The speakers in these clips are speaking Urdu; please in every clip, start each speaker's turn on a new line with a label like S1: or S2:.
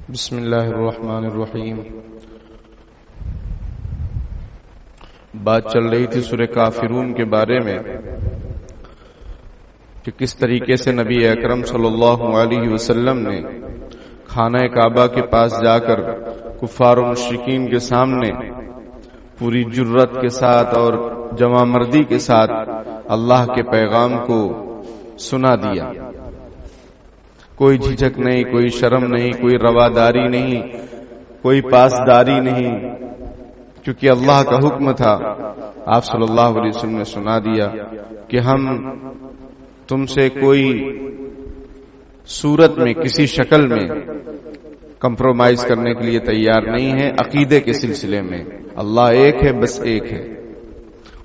S1: بسم اللہ الرحمن الرحیم۔ بات چل رہی تھی سورہ کافرون کے بارے میں کہ کس طریقے سے نبی اکرم صلی اللہ علیہ وسلم نے خانہ کعبہ کے پاس جا کر کفار و مشرکین کے سامنے پوری جرت کے ساتھ اور جوان مردی کے ساتھ اللہ کے پیغام کو سنا دیا۔ کوئی جھجک نہیں، کوئی شرم نہیں، کوئی رواداری نہیں، کوئی پاسداری نہیں، کیونکہ اللہ کا حکم تھا۔ آپ صلی اللہ علیہ وسلم نے سنا دیا کہ ہم تم سے کوئی صورت میں کسی شکل میں کمپرومائز کرنے کے لیے تیار نہیں ہے۔ عقیدے کے سلسلے میں اللہ ایک ہے، بس ایک ہے،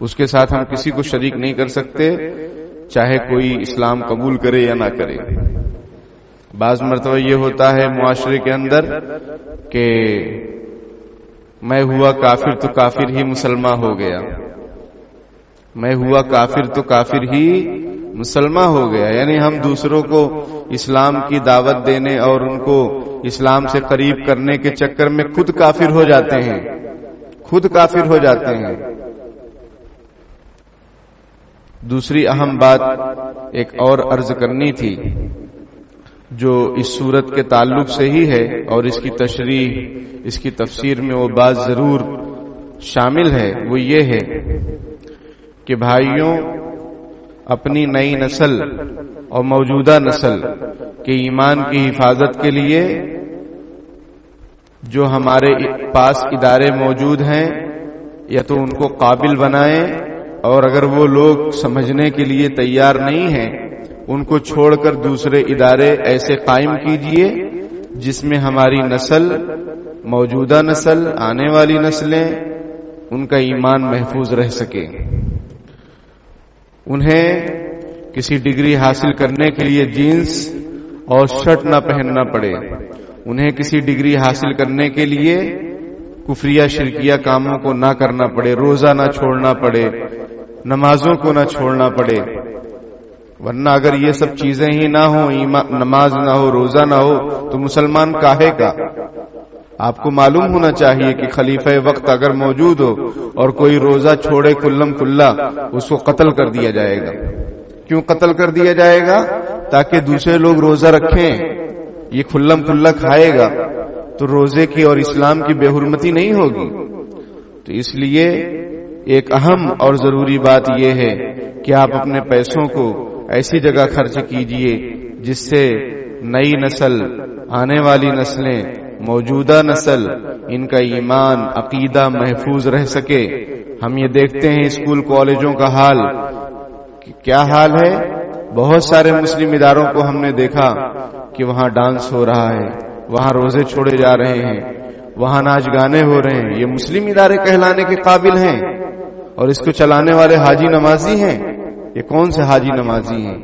S1: اس کے ساتھ ہم کسی کو شریک نہیں کر سکتے، چاہے کوئی اسلام قبول کرے یا نہ کرے۔ بعض مرتبہ یہ ہوتا ہے معاشرے کے اندر کہ میں ہوا کافر تو کافر ہی مسلمان ہو گیا، میں ہوا کافر تو کافر ہی مسلمان ہو گیا، یعنی ہم دوسروں کو اسلام کی دعوت دینے اور ان کو اسلام سے قریب کرنے کے چکر میں خود کافر ہو جاتے ہیں، خود کافر ہو جاتے ہیں۔ دوسری اہم بات ایک اور عرض کرنی تھی جو اس صورت کے تعلق سے ہی ہے، اور اس کی تشریح، اس کی تفسیر میں وہ بات ضرور شامل ہے، وہ یہ ہے کہ بھائیوں، اپنی نئی نسل اور موجودہ نسل کے ایمان کی حفاظت کے لیے جو ہمارے پاس ادارے موجود ہیں، یا تو ان کو قابل بنائیں، اور اگر وہ لوگ سمجھنے کے لیے تیار نہیں ہیں ان کو چھوڑ کر دوسرے ادارے ایسے قائم کیجئے جس میں ہماری نسل، موجودہ نسل، آنے والی نسلیں، ان کا ایمان محفوظ رہ سکے۔ انہیں کسی ڈگری حاصل کرنے کے لیے جینس اور شرٹ نہ پہننا پڑے، انہیں کسی ڈگری حاصل کرنے کے لیے کفریہ شرکیہ کاموں کو نہ کرنا پڑے، روزہ نہ چھوڑنا پڑے، نمازوں کو نہ چھوڑنا پڑے، ورنہ اگر یہ سب چیزیں ہی نہ ہوں، نماز نہ ہو، روزہ نہ ہو، تو مسلمان کاہے کا؟ آپ کو معلوم ہونا چاہیے کہ خلیفہ وقت اگر موجود ہو اور کوئی روزہ چھوڑے کلم کلا، اس کو قتل کر دیا جائے گا۔ کیوں قتل کر دیا جائے گا؟ تاکہ دوسرے لوگ روزہ رکھیں، یہ کلم کلا کھائے گا تو روزے کی اور اسلام کی بے حرمتی نہیں ہوگی۔ تو اس لیے ایک اہم اور ضروری بات یہ ہے کہ آپ اپنے پیسوں کو ایسی جگہ خرچ کیجئے جس سے نئی نسل، آنے والی نسلیں، موجودہ نسل، ان کا ایمان، عقیدہ محفوظ رہ سکے۔ ہم یہ دیکھتے ہیں اسکول کالجوں کا حال، کیا حال ہے؟ بہت سارے مسلم اداروں کو ہم نے دیکھا کہ وہاں ڈانس ہو رہا ہے، وہاں روزے چھوڑے جا رہے ہیں، وہاں ناچ گانے ہو رہے ہیں۔ یہ مسلم ادارے کہلانے کے قابل ہیں؟ اور اس کو چلانے والے حاجی نمازی ہیں؟ یہ کون سے حاجی نمازی ہیں؟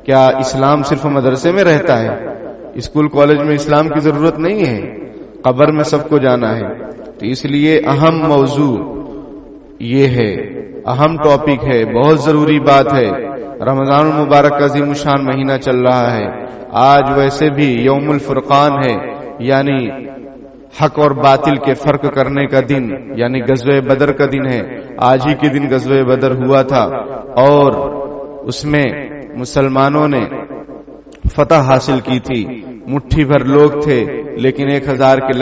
S1: کیا اسلام صرف مدرسے میں رہتا ہے؟ اسکول کالج میں اسلام کی ضرورت نہیں ہے؟ قبر میں سب کو جانا ہے۔ تو اس لیے اہم موضوع یہ ہے، اہم ٹاپک ہے، بہت ضروری بات ہے۔ رمضان المبارک کا عظیم الشان مہینہ چل رہا ہے، آج ویسے بھی یوم الفرقان ہے، یعنی حق اور باطل کے فرق کرنے کا دن، یعنی غزوہ بدر کا دن ہے۔ آج ہی کے دن غزوہ بدر ہوا تھا اور اس میں مسلمانوں نے فتح حاصل کی تھی۔ مٹھی بھر لوگ تھے لیکن 1000 کے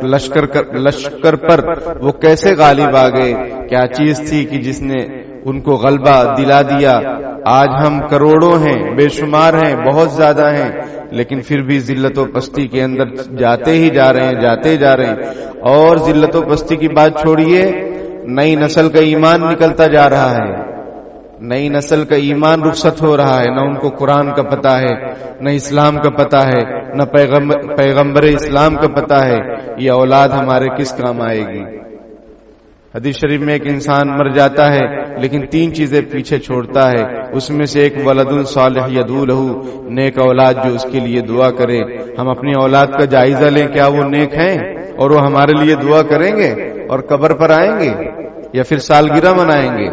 S1: لشکر پر وہ کیسے غالب آ گئے؟ کیا چیز تھی کہ جس نے ان کو غلبہ دلا دیا؟ آج ہم کروڑوں ہیں، بے شمار ہیں، بہت زیادہ ہیں، لیکن پھر بھی ذلت و پستی کے اندر جاتے ہی جا رہے ہیں، جاتے جا رہے ہیں۔ اور ذلت و پستی کی بات چھوڑیے، نئی نسل کا ایمان نکلتا جا رہا ہے، نئی نسل کا ایمان رخصت ہو رہا ہے، نہ ان کو قرآن کا پتہ ہے، نہ اسلام کا پتہ ہے، نہ پیغمبر اسلام کا پتہ ہے۔ یہ اولاد ہمارے کس کام آئے گی؟ حدیث شریف میں ایک انسان مر جاتا ہے لیکن 3 چیزیں پیچھے چھوڑتا ہے، اس میں سے ایک ولد صالح یدعو لہ، نیک اولاد جو اس کے لیے دعا کرے۔ ہم اپنی اولاد کا جائزہ لیں، کیا وہ نیک ہیں اور وہ ہمارے لیے دعا کریں گے اور قبر پر آئیں گے، یا پھر سالگرہ منائیں گے،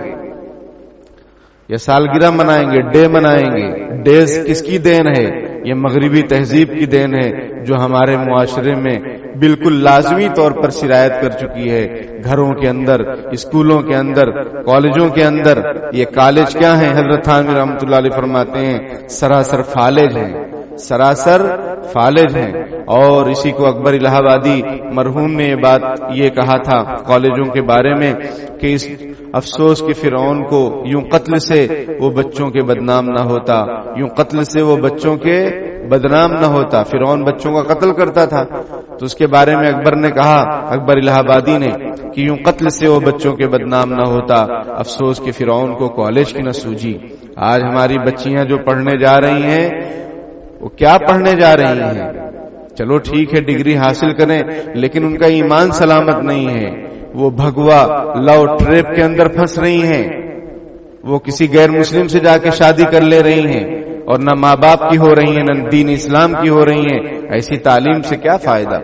S1: یا سالگرہ منائیں گے، ڈے منائیں گے؟ ڈیز کس کی دین ہے؟ یہ مغربی تہذیب کی دین ہے جو ہمارے معاشرے میں بالکل لازمی طور پر سرایت کر چکی ہے گھروں کے اندر، اسکولوں کے اندر، کالجوں کے اندر۔ یہ کالج کیا ہیں؟ حضرت تھانوی رحمۃ اللہ علیہ فرماتے ہیں سراسر فالج ہیں، سراسر فالج ہیں۔ اور اسی کو اکبر الہ آبادی مرحوم نے یہ کہا تھا کالجوں کے بارے میں کہ اس افسوس کہ فرعون کو یوں قتل سے وہ بچوں کے بدنام نہ ہوتا، یوں قتل سے وہ بچوں کے بدنام نہ ہوتا۔ فرعون بچوں کا قتل کرتا تھا تو اس کے بارے میں اکبر نے کہا، اکبر الہ آبادی نے، کہ یوں قتل سے وہ بچوں کے بدنام نہ ہوتا، افسوس کہ فرعون کو کالج کی نہ سوجی۔ آج ہماری بچیاں جو پڑھنے جا رہی ہیں وہ کیا پڑھنے جا رہی ہیں؟ چلو ٹھیک ہے ڈگری حاصل کریں، لیکن ان کا ایمان سلامت نہیں ہے، وہ بھگوا لو ٹریپ کے اندر پھنس رہی ہیں، وہ کسی غیر مسلم سے جا کے شادی کر لے رہی ہیں، اور نہ ماں باپ کی ہو رہی ہیں، نہ دین اسلام کی ہو رہی ہیں۔ ایسی تعلیم سے کیا فائدہ؟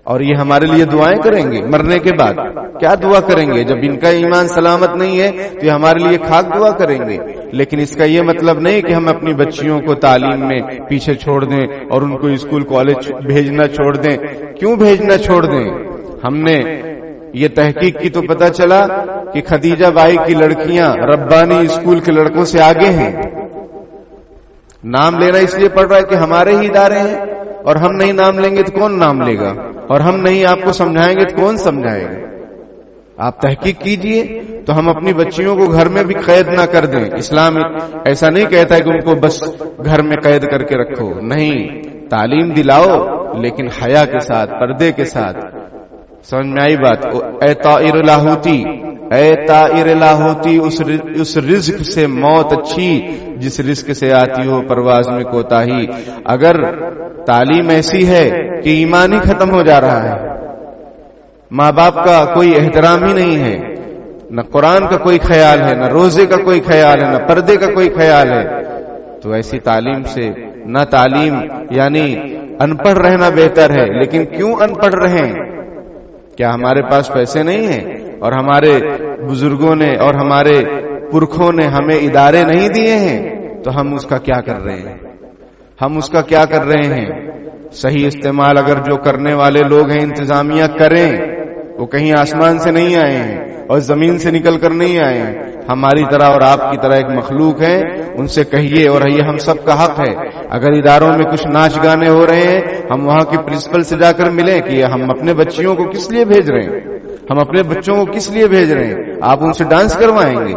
S1: اور یہ ہمارے لیے دعائیں کریں گے مرنے کے بعد؟ کیا دعا کریں گے؟ جب ان کا ایمان سلامت نہیں ہے تو یہ ہمارے لیے خاک دعا کریں گے۔ لیکن اس کا یہ مطلب نہیں کہ ہم اپنی بچیوں کو تعلیم میں پیچھے چھوڑ دیں اور ان کو اسکول کالج بھیجنا چھوڑ دیں۔ کیوں بھیجنا چھوڑ دیں؟ ہم نے یہ تحقیق کی تو پتہ چلا کہ خدیجہ بائی کی لڑکیاں ربانی اسکول کے لڑکوں سے آگے ہیں۔ نام لینا اس لیے پڑ رہا ہے کہ ہمارے ہی ادارے ہیں، اور ہم نہیں نام لیں گے تو کون نام لے گا، اور ہم نہیں آپ کو سمجھائیں گے تو کون سمجھائے گا؟ آپ تحقیق کیجئے تو ہم اپنی بچیوں کو گھر میں بھی قید نہ کر دیں۔ اسلام ایسا نہیں کہتا ہے کہ ان کو بس گھر میں قید کر کے رکھو، نہیں، تعلیم دلاؤ لیکن حیا کے ساتھ، پردے کے ساتھ۔ سمجھ میں آئی بات؟ اے طائر لاہوتی، اے طائر لاہوتی، اس رزق سے موت اچھی جس رزق سے آتی ہو پرواز میں کوتاہی۔ اگر تعلیم ایسی ہے کہ ایمان ہی ختم ہو جا رہا ہے، ماں باپ کا کوئی احترام ہی نہیں ہے، نہ قرآن کا کوئی خیال ہے، نہ روزے کا کوئی خیال ہے، نہ پردے کا کوئی خیال ہے، تو ایسی تعلیم سے نہ تعلیم یعنی ان پڑھ رہنا بہتر ہے۔ لیکن کیوں ان پڑھ رہے ہیں؟ کیا ہمارے پاس پیسے نہیں ہیں اور ہمارے بزرگوں نے اور ہمارے پرکھوں نے ہمیں ادارے نہیں دیے ہیں؟ تو ہم اس کا کیا کر رہے ہیں؟ ہم اس کا کیا کر رہے ہیں؟ صحیح استعمال اگر جو کرنے والے لوگ ہیں انتظامیہ کریں، وہ کہیں آسمان سے نہیں آئے ہیں اور زمین سے نکل کر نہیں آئے ہیں، ہماری طرح اور آپ کی طرح ایک مخلوق ہے، ان سے کہیے، اور یہ ہم سب کا حق ہے۔ اگر اداروں میں کچھ ناچ گانے ہو رہے ہیں، ہم وہاں کے پرنسپل سے جا کر ملیں کہ ہم اپنے بچیوں کو کس لیے بھیج رہے ہیں، ہم اپنے بچوں کو کس لیے بھیج رہے ہیں؟ آپ ان سے ڈانس کروائیں گے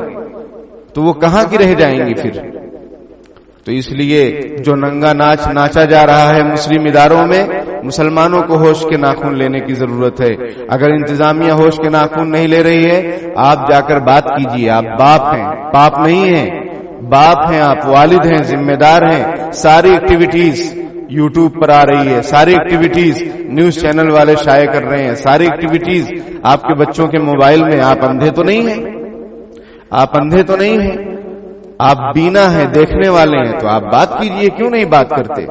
S1: تو وہ کہاں کی رہ جائیں گی پھر؟ تو اس لیے جو ننگا ناچ ناچا جا رہا ہے مسلم اداروں میں، مسلمانوں کو ہوش کے ناخن لینے کی ضرورت ہے۔ اگر انتظامیہ ہوش کے ناخن نہیں لے رہی ہے، آپ جا کر بات کیجیے۔ آپ باپ ہیں، باپ نہیں ہیں، باپ ہیں آپ، والد ہیں، ذمہ دار ہیں۔ ساری ایکٹیویٹیز یوٹیوب پر آ رہی ہے، ساری ایکٹیویٹیز نیوز چینل والے شائع کر رہے ہیں، ساری ایکٹیویٹیز آپ کے بچوں کے موبائل میں۔ آپ اندھے تو نہیں ہیں، آپ اندھے تو نہیں ہیں، آپ بینا ہیں، دیکھنے والے ہیں، تو آپ بات کیجئے، کیوں نہیں بات کرتے؟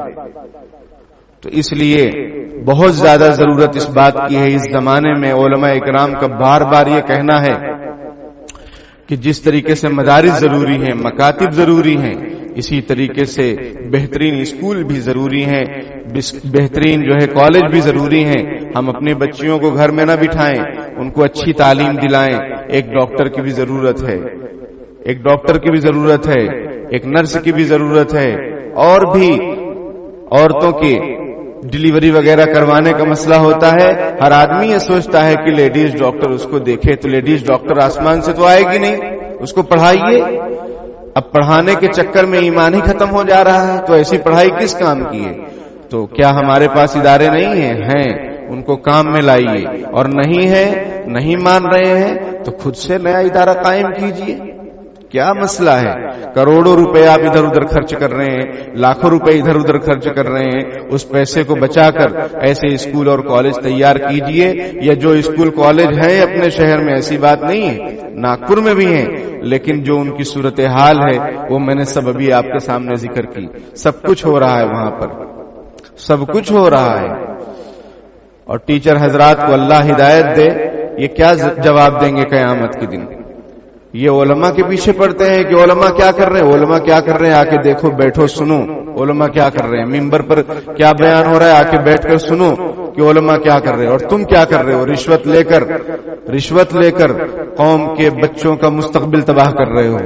S1: تو اس لیے بہت زیادہ ضرورت اس بات کی ہے اس زمانے میں۔ علماء اکرام کا بار بار یہ کہنا ہے کہ جس طریقے سے مدارس ضروری ہیں، مکاتب ضروری ہیں، اسی طریقے سے بہترین اسکول بھی ضروری ہیں، بہترین جو ہے کالج بھی ضروری ہیں۔ ہم اپنے بچیوں کو گھر میں نہ بٹھائیں، ان کو اچھی تعلیم دلائیں۔ ایک ڈاکٹر کی بھی ضرورت ہے، ایک ڈاکٹر کی بھی ضرورت ہے، ایک نرس کی بھی ضرورت ہے، اور بھی عورتوں کی ڈیلیوری وغیرہ کروانے کا مسئلہ ہوتا ہے۔ ہر آدمی یہ سوچتا ہے کہ لیڈیز ڈاکٹر اس کو دیکھے، تو لیڈیز ڈاکٹر آسمان سے تو آئے گی نہیں، اس کو پڑھائیے۔ اب پڑھانے کے چکر میں ایمان ہی ختم ہو جا رہا ہے، تو ایسی پڑھائی کس کام کی ہے؟ تو کیا ہمارے پاس ادارے نہیں ہیں؟ ہیں، ان کو کام میں لائیے، اور نہیں ہے، نہیں مان رہے ہیں تو خود سے نیا ادارہ قائم کیجیے۔ کیا مسئلہ ہے؟ کروڑوں روپے آپ ادھر ادھر خرچ کر رہے ہیں، لاکھوں روپے ادھر ادھر خرچ کر رہے ہیں، اس پیسے کو بچا کر ایسے اسکول اور کالج تیار کیجئے۔ یا جو اسکول کالج ہیں اپنے شہر میں، ایسی بات نہیں ہے، ناگپور میں بھی ہیں، لیکن جو ان کی صورتحال ہے وہ میں نے سب ابھی آپ کے سامنے ذکر کی۔ سب کچھ ہو رہا ہے وہاں پر، سب کچھ ہو رہا ہے، اور ٹیچر حضرات کو اللہ ہدایت دے، یہ کیا جواب دیں گے قیامت کے دن؟ یہ علماء کے پیچھے پڑتے ہیں کہ علماء کیا کر رہے ہیں، علماء کیا کر رہے ہیں، آ کے دیکھو، بیٹھو، سنو علماء کیا کر رہے ہیں، ممبر پر کیا بیان ہو رہا ہے، آ کے بیٹھ کر سنو کہ کہ علماء کیا کر رہے ہو اور تم کیا کر رہے ہو، رشوت لے کر قوم کے بچوں کا مستقبل تباہ کر رہے ہو،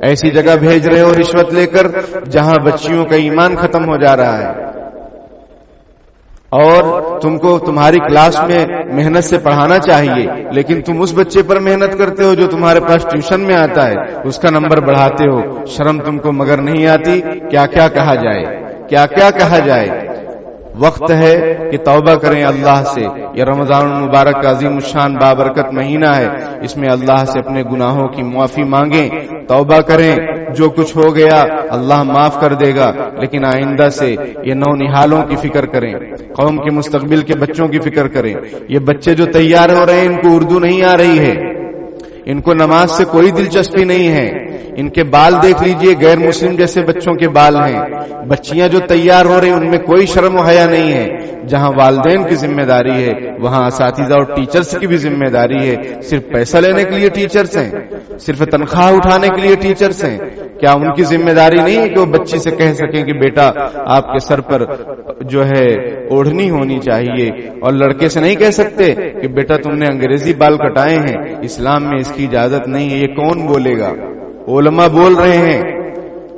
S1: ایسی جگہ بھیج رہے ہو رشوت لے کر جہاں بچیوں کا ایمان ختم ہو جا رہا ہے، اور تم کو تمہاری کلاس میں محنت سے پڑھانا چاہیے لیکن تم اس بچے پر محنت کرتے ہو جو تمہارے پاس ٹیوشن میں آتا ہے، اس کا نمبر بڑھاتے ہو، شرم تم کو مگر نہیں آتی؟ کیا کیا کہا جائے، کیا کیا کہا جائے۔ وقت ہے کہ توبہ کریں اللہ سے، یہ رمضان المبارک کا عظیم الشان بابرکت مہینہ ہے، اس میں اللہ سے اپنے گناہوں کی معافی مانگیں، توبہ کریں، جو کچھ ہو گیا اللہ معاف کر دے گا، لیکن آئندہ سے یہ نونہالوں کی فکر کریں، قوم کے مستقبل کے بچوں کی فکر کریں۔ یہ بچے جو تیار ہو رہے ہیں ان کو اردو نہیں آ رہی ہے، ان کو نماز سے کوئی دلچسپی نہیں ہے، ان کے بال دیکھ لیجئے غیر مسلم جیسے بچوں کے بال ہیں، بچیاں جو تیار ہو رہی ہیں ان میں کوئی شرم و حیا نہیں ہے۔ جہاں والدین کی ذمہ داری ہے وہاں اساتذہ اور ٹیچرز کی بھی ذمہ داری ہے۔ صرف پیسہ لینے کے لیے ٹیچرز ہیں، صرف تنخواہ اٹھانے کے لیے ٹیچرز ہیں، کیا ان کی ذمہ داری نہیں ہے کہ وہ بچی سے کہہ سکیں کہ بیٹا آپ کے سر پر جو ہے اوڑھنی ہونی چاہیے، اور لڑکے سے نہیں کہہ سکتے کہ بیٹا تم نے انگریزی بال کٹائے ہیں، اسلام میں اس کی اجازت نہیں ہے؟ یہ کون بولے گا؟ علماء بول رہے ہیں،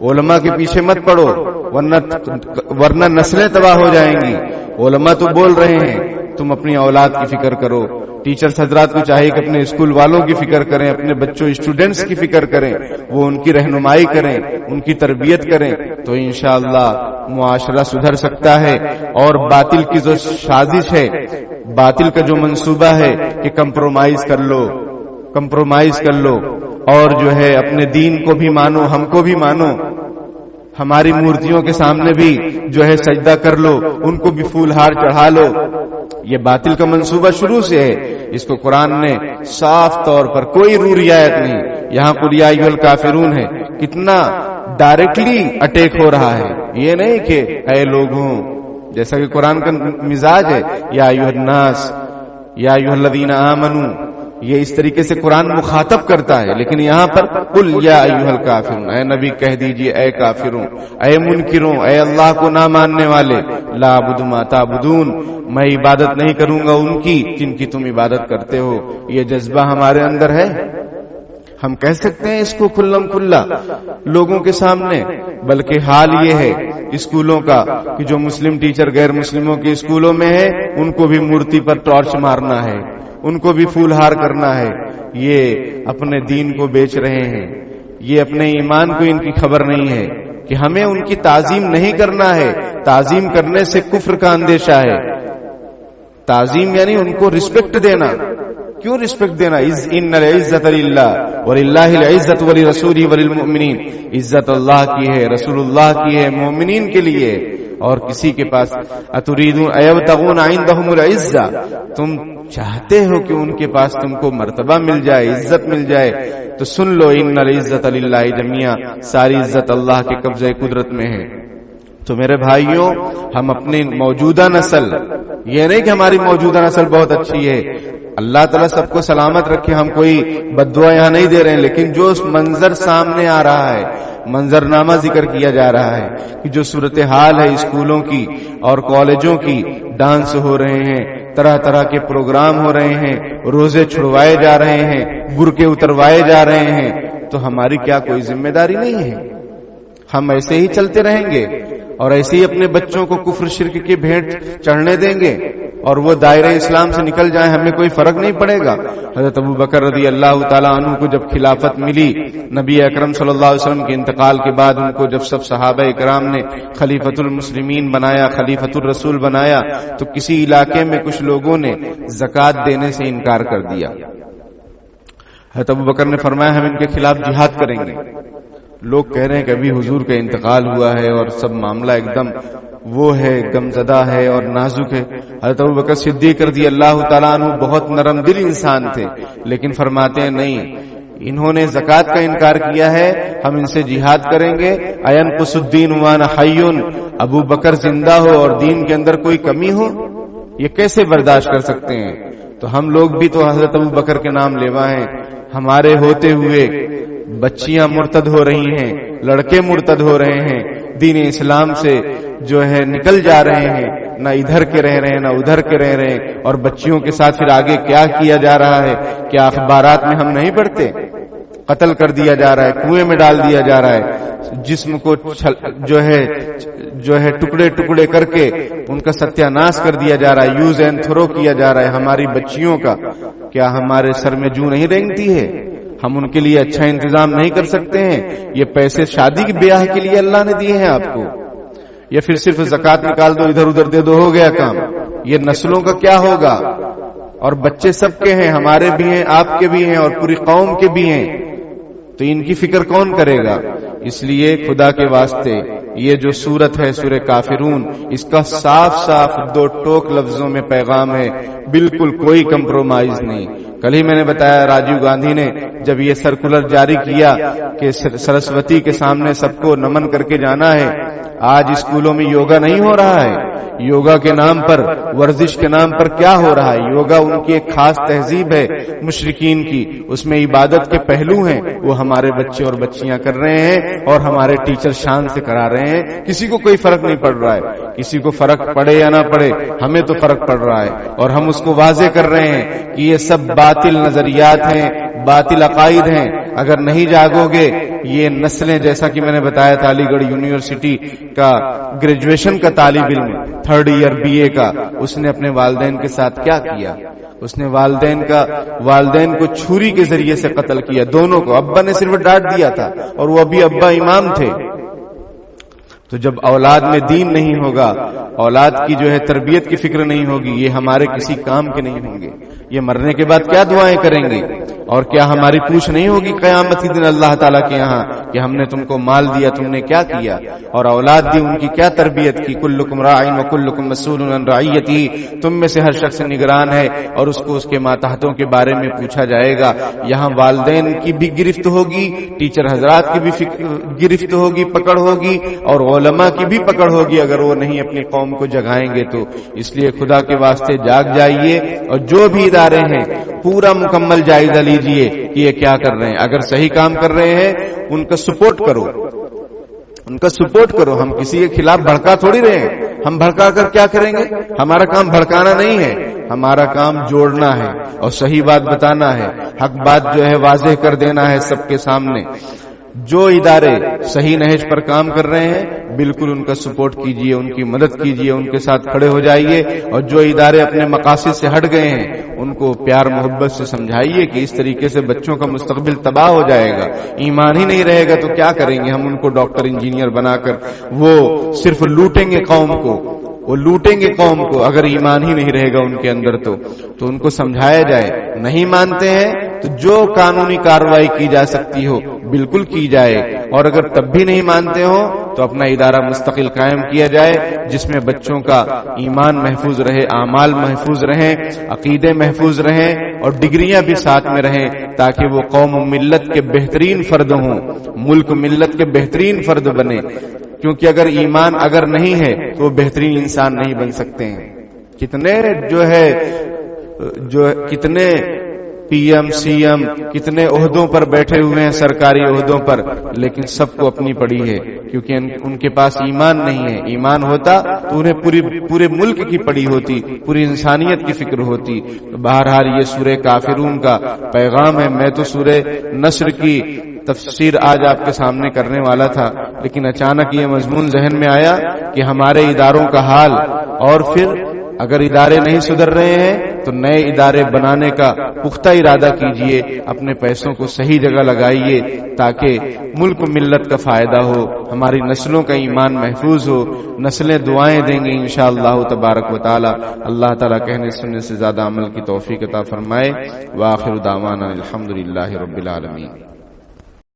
S1: علماء کے پیچھے مت پڑو ورنہ نسلیں تباہ ہو جائیں گی۔ علماء تو بول رہے ہیں، تم اپنی اولاد کی فکر کرو۔ ٹیچرز حضرات کو چاہیے کہ اپنے اسکول والوں کی فکر کریں، اپنے بچوں اسٹوڈنٹس کی فکر کریں، وہ ان کی رہنمائی کریں، ان کی تربیت کریں، تو انشاءاللہ معاشرہ سدھر سکتا ہے۔ اور باطل کی جو سازش ہے، باطل کا جو منصوبہ ہے کہ کمپرومائز کر لو اور جو ہے اپنے دین کو بھی مانو، ہم کو بھی مانو، ہماری مورتیوں کے سامنے بھی جو ہے سجدہ کر لو، ان کو بھی پھول ہار چڑھا لو، یہ باطل کا منصوبہ شروع سے ہے۔ اس کو قرآن نے صاف طور پر کوئی رو رعایت نہیں، یہاں قل یا ایھا الکافرون ہے، کتنا ڈائریکٹلی اٹیک ہو رہا ہے، یہ نہیں کہ اے لوگوں، جیسا کہ قرآن کا مزاج ہے، یا ایھا الناس، یا ایھا الذین آمنوا، یہ اس طریقے سے قرآن مخاطب کرتا ہے، لیکن یہاں پر قل یا ایھا الکافرون، اے نبی کہہ دیجئے اے کافروں، اے منکروں، اے اللہ کو نہ ماننے والے، لا اعبد ما تعبدون، میں عبادت نہیں کروں گا ان کی جن کی تم عبادت کرتے ہو۔ یہ جذبہ ہمارے اندر ہے، ہم کہہ سکتے ہیں اس کو کھلم کھلا لوگوں کے سامنے، بلکہ حال یہ ہے اسکولوں کا کہ جو مسلم ٹیچر غیر مسلموں کے اسکولوں میں ہے ان کو بھی مورتی پر ٹارچ مارنا ہے، ان کو بھی پھول ہار کرنا ہے۔ یہ اپنے دین کو بیچ رہے ہیں، یہ اپنے ایمان کو ان کی خبر نہیں ہے کہ ہمیں ان کی تعظیم نہیں کرنا ہے، تعظیم کرنے سے کفر کا اندیشہ ہے۔ تعظیم یعنی ان کو رسپیکٹ دینا۔ کیوں رسپیکٹ دینا؟ ان العزت للہ وللہ العزت ولرسولہ وللمؤمنین، عزت اللہ کی ہے، رسول اللہ کی ہے، مومنین کے لیے، اور کسی کے پاس اتریدون ایبتغون عندهم العزہ، تم چاہتے ہو کہ ان کے پاس تم کو مرتبہ مل جائے، عزت مل جائے، تو سن لو ان العزت للہ جميعا، ساری عزت اللہ کے قبضہ قدرت میں ہے۔ تو میرے بھائیوں، ہم اپنی موجودہ نسل، یہ نہیں کہ ہماری موجودہ نسل بہت اچھی ہے، اللہ تعالیٰ سب کو سلامت رکھے، ہم کوئی بد دعا یہاں نہیں دے رہے ہیں، لیکن جو منظر سامنے آ رہا ہے، منظرنامہ ذکر کیا جا رہا ہے کہ جو صورتحال ہے اسکولوں کی اور کالجوں کی، ڈانس ہو رہے ہیں، طرح طرح کے پروگرام ہو رہے ہیں، روزے چھڑوائے جا رہے ہیں، برقعے اتروائے جا رہے ہیں، تو ہماری کیا کوئی ذمہ داری نہیں ہے؟ ہم ایسے ہی چلتے رہیں گے اور ایسے ہی اپنے بچوں کو کفر شرک کی بھیٹ چڑھنے دیں گے اور وہ دائرہ اسلام سے نکل جائیں، ہمیں کوئی فرق نہیں پڑے گا۔ حضرت ابوبکر رضی اللہ تعالیٰ عنہ کو جب خلافت ملی، نبی اکرم صلی اللہ علیہ وسلم کے انتقال کے بعد ان کو جب سب صحابہ اکرام نے خلیفۃ المسلمین بنایا، خلیفۃ الرسول بنایا، تو کسی علاقے میں کچھ لوگوں نے زکوٰۃ دینے سے انکار کر دیا۔ حضرت ابوبکر نے فرمایا ہم ان کے خلاف جہاد کریں گے۔ لوگ کہہ رہے ہیں کہ ابھی حضور کا انتقال ہوا ہے اور سب معاملہ ایک دم وہ ہے، غمزدہ ہے اور نازک ہے۔ حضرت ابوبکر صدیق رضی اللہ تعالیٰ عنہ بہت نرم دل انسان تھے، لیکن فرماتے ہیں نہیں، انہوں نے زکوٰۃ کا انکار کیا ہے، ہم ان سے جہاد کریں گے۔ اینقص الدین وانا حی، ابو بکر زندہ ہو اور دین کے اندر کوئی کمی ہو، یہ کیسے برداشت کر سکتے ہیں؟ تو ہم لوگ بھی تو حضرت ابو بکر کے نام لیوا ہیں، ہمارے ہوتے ہوئے بچیاں مرتد ہو رہی ہیں، لڑکے مرتد ہو رہے ہیں، دین اسلام سے جو ہے نکل جا رہے ہیں، نہ ادھر کے رہ رہے ہیں نہ ادھر کے رہ رہے ہیں. اور بچیوں کے ساتھ پھر آگے کیا کیا جا رہا ہے؟ کیا اخبارات میں ہم نہیں پڑھتے؟ قتل کر دیا جا رہا ہے، کنویں میں ڈال دیا جا رہا ہے، جسم کو جو ہے ٹکڑے ٹکڑے کر کے ان کا ستیہ ناش کر دیا جا رہا ہے، یوز اینڈ تھرو کیا جا رہا ہے ہماری بچیوں کا. کیا ہمارے سر میں جوں نہیں رینگتی ہے؟ ہم ان کے لیے اچھا انتظام نہیں کر سکتے ہیں؟ یہ پیسے شادی کے بیاہ کے لیے اللہ نے دیے ہیں آپ کو، یا پھر صرف زکات نکال دو ادھر ادھر دے دو ہو گیا کام؟ یہ نسلوں کا کیا ہوگا؟ اور بچے سب کے ہیں، ہمارے بھی ہیں، آپ کے بھی ہیں، اور پوری قوم کے بھی ہیں. تو ان کی فکر کون کرے گا؟ اس لیے خدا کے واسطے یہ جو سورت ہے سورہ کافرون، اس کا صاف صاف دو ٹوک لفظوں میں پیغام ہے، بالکل کوئی کمپرومائز نہیں. کل ہی میں نے بتایا راجیو گاندھی نے جب یہ سرکولر جاری کیا کہ سرسوتی کے سامنے سب کو نمن کر کے جانا ہے. آج اسکولوں میں یوگا نہیں ہو رہا ہے، یوگا کے نام پر، ورزش کے نام پر کیا ہو رہا ہے؟ یوگا ان کی ایک خاص تہذیب ہے مشرکین کی، اس میں عبادت کے پہلو ہیں، وہ ہمارے بچے اور بچیاں کر رہے ہیں اور ہمارے ٹیچر شان سے کرا رہے ہیں. کسی کو کوئی فرق نہیں پڑ رہا ہے، کسی کو فرق پڑے یا نہ پڑے، ہمیں تو فرق پڑ رہا ہے. اور ہم اس کو واضح کر رہے ہیں کہ یہ سب باطل نظریات ہیں، باطل عقائد ہیں. اگر نہیں جاگو گے یہ نسلیں، جیسا کہ میں نے بتایا تھا علی گڑھ یونیورسٹی کا گریجویشن کا طالب علم 3rd ایئر BA کا، اس نے اپنے والدین کے ساتھ کیا کیا؟ اس نے والدین کو چھری کے ذریعے سے قتل کیا، دونوں کو. ابا نے صرف ڈانٹ دیا تھا اور وہ ابھی ابا امام تھے. تو جب اولاد میں دین نہیں ہوگا، اولاد کی جو ہے تربیت کی فکر نہیں ہوگی، یہ ہمارے کسی کام کے نہیں ہوں گے. یہ مرنے کے بعد کیا دعائیں کریں گے؟ اور کیا ہماری پوچھ نہیں ہوگی قیامت کے دن اللہ تعالیٰ کے یہاں کہ ہم نے تم کو مال دیا، تم نے کیا کیا؟ اور اولاد دی، ان کی کیا تربیت کی؟ کلکم راع وکلکم مسئول عن رعیتہ، تم میں سے ہر شخص نگران ہے اور اس کو اس کے ماتحتوں کے بارے میں پوچھا جائے گا. یہاں والدین کی بھی گرفت ہوگی، ٹیچر حضرات کی بھی گرفت ہوگی، پکڑ ہوگی، اور علماء کی بھی پکڑ ہوگی اگر وہ نہیں اپنی قوم کو جگائیں گے تو. اس لیے خدا کے واسطے جاگ جائیے، اور جو بھی ادارے ہیں پورا مکمل جائزہ لیجئے کہ یہ کیا کر رہے ہیں. اگر صحیح کام کر رہے ہیں ان کا سپورٹ کرو، ان کا سپورٹ کرو. ہم کسی کے خلاف بھڑکا تھوڑی رہے ہیں، ہم بھڑکا کر کیا کریں گے؟ ہمارا کام بھڑکانا نہیں ہے، ہمارا کام جوڑنا ہے اور صحیح بات بتانا ہے، حق بات جو ہے واضح کر دینا ہے سب کے سامنے. جو ادارے صحیح نہج پر کام کر رہے ہیں بالکل ان کا سپورٹ کیجئے، ان کی مدد کیجئے، ان کے ساتھ کھڑے ہو جائیے. اور جو ادارے اپنے مقاصد سے ہٹ گئے ہیں ان کو پیار محبت سے سمجھائیے کہ اس طریقے سے بچوں کا مستقبل تباہ ہو جائے گا. ایمان ہی نہیں رہے گا تو کیا کریں گے ہم؟ ان کو ڈاکٹر انجینئر بنا کر وہ صرف لوٹیں گے قوم کو، وہ لوٹیں گے قوم کو اگر ایمان ہی نہیں رہے گا ان کے اندر. تو ان کو سمجھایا جائے. نہیں مانتے ہیں تو جو قانونی کارروائی کی جا سکتی ہو بالکل کی جائے، اور اگر تب بھی نہیں مانتے ہو تو اپنا ادارہ مستقل قائم کیا جائے جس میں بچوں کا ایمان محفوظ رہے، اعمال محفوظ رہیں، عقیدے محفوظ رہیں، اور ڈگریاں بھی ساتھ میں رہیں تاکہ وہ قوم و ملت کے بہترین فرد ہوں، ملک ملت کے بہترین فرد بنے. کیونکہ اگر ایمان اگر نہیں ہے تو وہ بہترین انسان نہیں بن سکتے ہیں. کتنے پی ایم سی ایم کتنے عہدوں پر بیٹھے ہوئے ہیں، سرکاری عہدوں پر، لیکن سب کو اپنی پڑی ہے کیونکہ ان کے پاس ایمان نہیں ہے. ایمان ہوتا تو انہیں پورے ملک کی پڑی ہوتی، پوری انسانیت کی فکر ہوتی. بہرحال یہ سورہ کافرون کا پیغام ہے. میں تو سورہ نصر کی تفسیر آج آپ کے سامنے کرنے والا تھا، لیکن اچانک یہ مضمون ذہن میں آیا کہ ہمارے اداروں کا حال، اور پھر اگر ادارے نہیں سدھر رہے ہیں تو نئے ادارے بنانے کا پختہ ارادہ کیجئے، اپنے پیسوں کو صحیح جگہ لگائیے تاکہ ملک ملت کا فائدہ ہو، ہماری نسلوں کا ایمان محفوظ ہو. نسلیں دعائیں دیں گی انشاءاللہ تبارک و تعالی. اللہ تعالی کہنے سننے سے زیادہ عمل کی توفیق عطا فرمائے. وآخر دعوانا الحمدللہ رب العالمین.